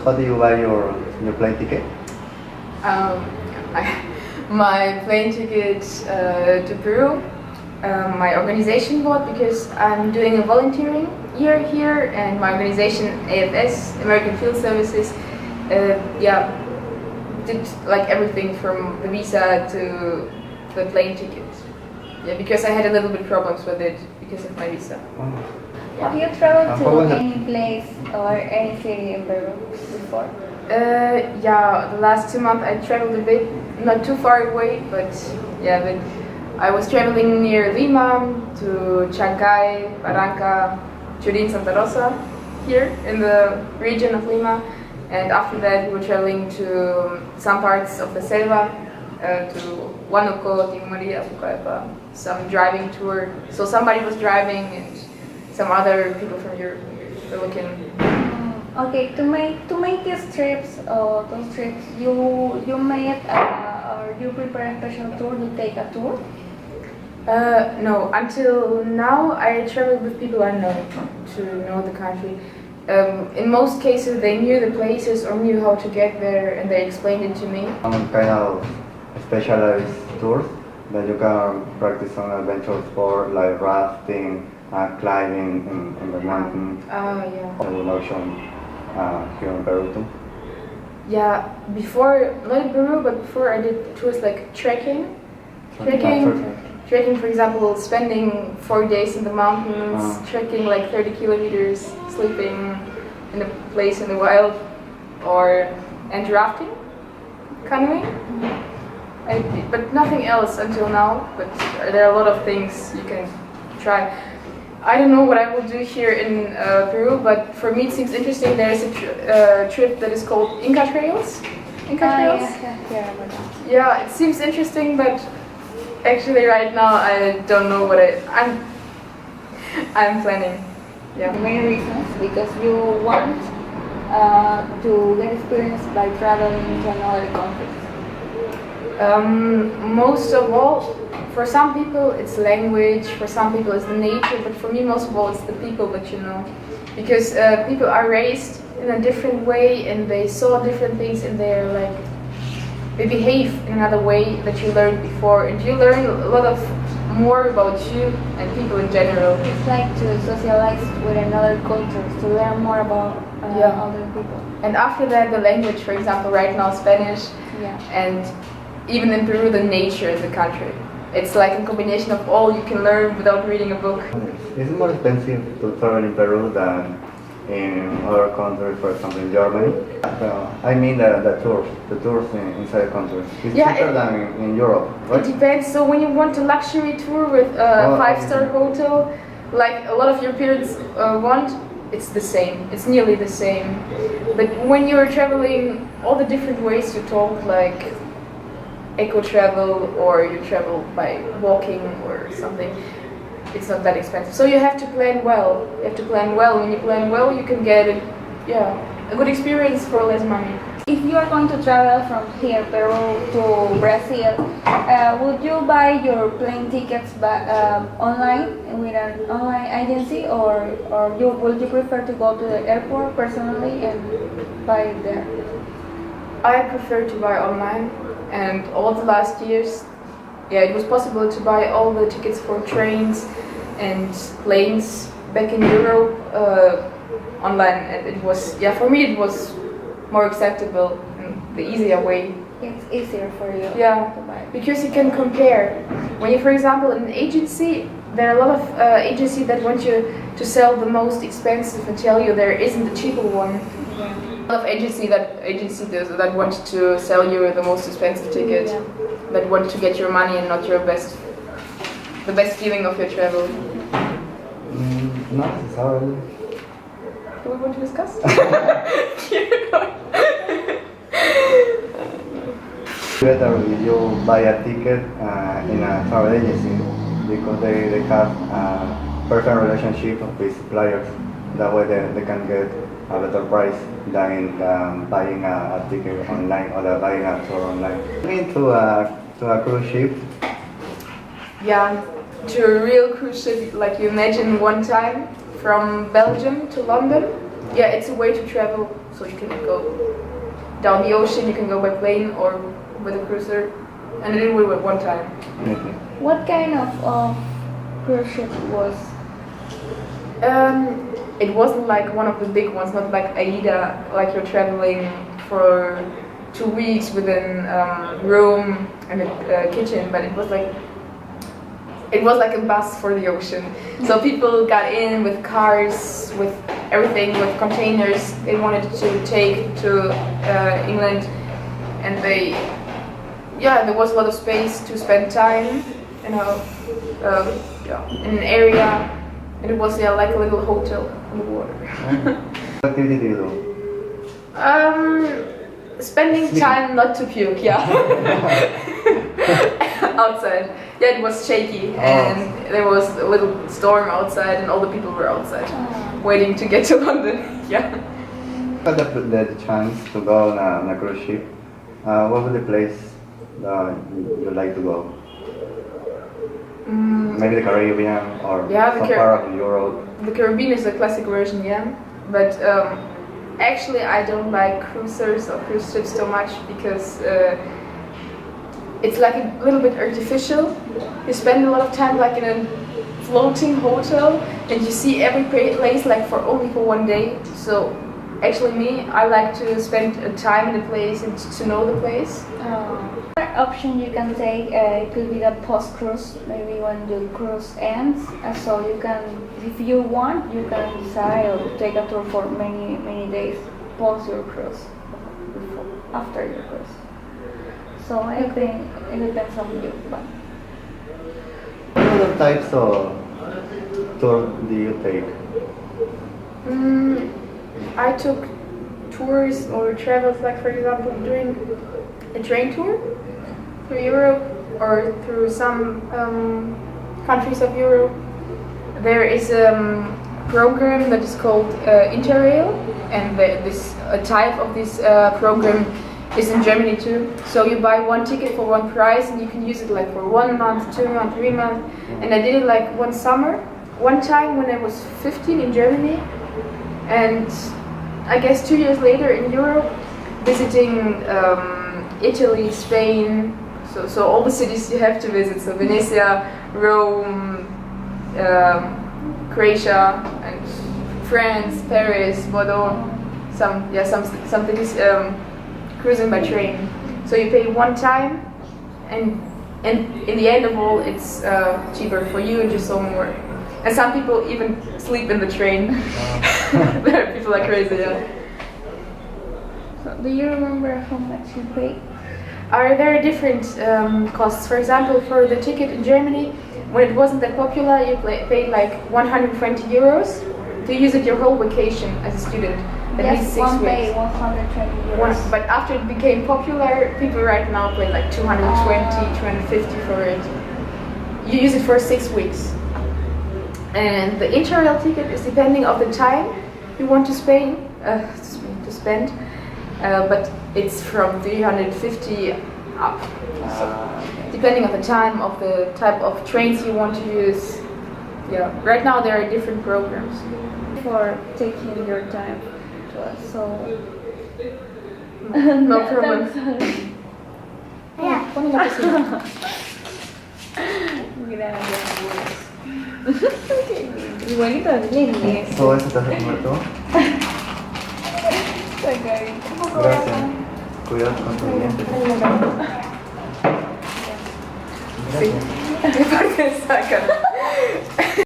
How do you buy your plane ticket? Um, my plane ticket to Peru, my organization bought because I'm doing a volunteering year here, and my organization AFS, American Field Services, did like everything from the visa to the plane ticket. Yeah, because I had a little bit problems with it because of my visa. Have you traveled to any place or any city in Peru before? Yeah, the last 2 months I traveled a bit, not too far away, but I was traveling near Lima to Chancay, Barranca, Churin, Santa Rosa, here in the region of Lima, and after that we were traveling to some parts of the Selva, to Huánuco, Timoría, Pucallpa, some driving tour. So somebody was driving and some other people from Europe were looking. Okay, to make these trips or those trips, you made or you prepare a special tour to take a tour? No, until now I traveled with people I know to know the country. In most cases they knew the places or knew how to get there and they explained it to me. Some kind of specialized tours that you can practice on adventure sport like rafting, climbing in the mountains. Yeah. I will also here in Peru too. Yeah, before, not in Peru, but before I did tours like trekking. Trekking, for example, spending 4 days in the mountains, trekking like 30 kilometers, sleeping in a place in the wild, and rafting, canoeing. But nothing else until now, but there are a lot of things you can try. I don't know what I will do here in Peru, but for me it seems interesting. There's a trip that is called Inca Trails. Yeah, it seems interesting, but actually right now I don't know what I'm planning. Yeah. The main reasons because you want to get experience by traveling to another country. Most of all, for some people it's language, for some people it's the nature, but for me most of all it's the people that you know. Because people are raised in a different way and they saw different things and they behave in another way that you learned before, and you learn a lot of more about you and people in general. It's like to socialize with another culture, to learn more about other people. And after that the language, for example, right now Spanish, and even in Peru the nature of the country. It's like a combination of all you can learn without reading a book. Is it more expensive to travel in Peru than in other countries, for example in Germany? I mean the tours inside the country. It's cheaper than in Europe, right? It depends. So when you want a luxury tour with a 5-star hotel, like a lot of Europeans want, it's the same. It's nearly the same. But when you're traveling, all the different ways you talk, like eco travel or you travel by walking or something, it's not that expensive. So you have to plan well. When you plan well, you can get a good experience for less money. If you are going to travel from here, Peru, to Brazil, would you buy your plane tickets online with an online agency, or would you prefer to go to the airport personally and buy it there? I prefer to buy online, and all the last years, it was possible to buy all the tickets for trains and planes back in Europe online, and it was, for me it was more acceptable and the easier way. It's easier for you. Yeah, because you can compare. When you, for example, in an agency, there are a lot of agencies that want you to sell the most expensive and tell you there isn't a cheaper one. A lot of agencies that want to sell you the most expensive ticket, that want to get your money and not the best feeling of your travel. Not necessarily. Do we want to discuss? Better if you buy a ticket in a travel agency because they have a perfect relationship with suppliers. That way they can get a better price than buying a ticket online or buying a tour online. Been to a cruise ship? Yeah, to a real cruise ship, like you imagine one time from Belgium to London. Yeah, it's a way to travel. So you can go down the ocean, you can go by plane or with a cruiser. And I did it with one time. Okay. What kind of cruise ship was? It wasn't like one of the big ones, not like AIDA, like you're traveling for 2 weeks within room and a kitchen, but it was like a bus for the ocean. So people got in with cars, with everything, with containers they wanted to take to England, and there was a lot of space to spend time, in an area, and it was like a little hotel on the water. What activity do you do? Spending time not to puke, yeah. Outside. Yeah, it was shaky and there was a little storm outside and all the people were outside waiting to get to London. Yeah. Got the chance to go on a cruise ship. What would the place you'd like to go? Maybe the Caribbean or some part of Europe. The Caribbean is a classic version, yeah. But actually, I don't like cruisers or cruise ships so much because it's like a little bit artificial. You spend a lot of time like in a floating hotel, and you see every place like only for 1 day. So actually, I like to spend time in the place and to know the place. Another option you can take it could be the post cruise. Maybe when the cruise ends, so you can, if you want, you can decide or take a tour for many days post your cruise, after your cruise. So I think it depends on you. But What other types of tour do you take? I took tours or travels, like for example doing a train tour through Europe or through some countries of Europe. There is a program that is called Interrail, and this type of this program is in Germany too. So you buy one ticket for one price and you can use it like for 1 month, 2 months, 3 months. And I did it like one summer, one time when I was 15 in Germany, and I guess 2 years later in Europe, visiting Italy, Spain, so all the cities you have to visit. So Venezia, Rome, Croatia, and France, Paris, Bordeaux. Some cities. Cruising by train. So you pay one time, and in the end of all, it's cheaper for you and just so more. And some people even sleep in the train. People are crazy, yeah. so do you remember how much you paid? There are different costs. For example, for the ticket in Germany, when it wasn't that popular, you paid like 120 euros to use it your whole vacation as a student. At least 6 one weeks. day, 120 euros. But after it became popular, people right now pay like 220, 250 for it. You use it for 6 weeks. And the Interrail ticket is depending on the time you want to spend, but it's from 350 up. So, depending on the time of the type of trains you want to use. Yeah, right now there are different programs. For taking your time to us, so No problem. Yeah. Ponen la cocina. Gracias. Igualito de inglés. ¿Todo eso te hace comer tú? Gracias. Cuidado con tus dientes. Sí. ¿Por qué sacan?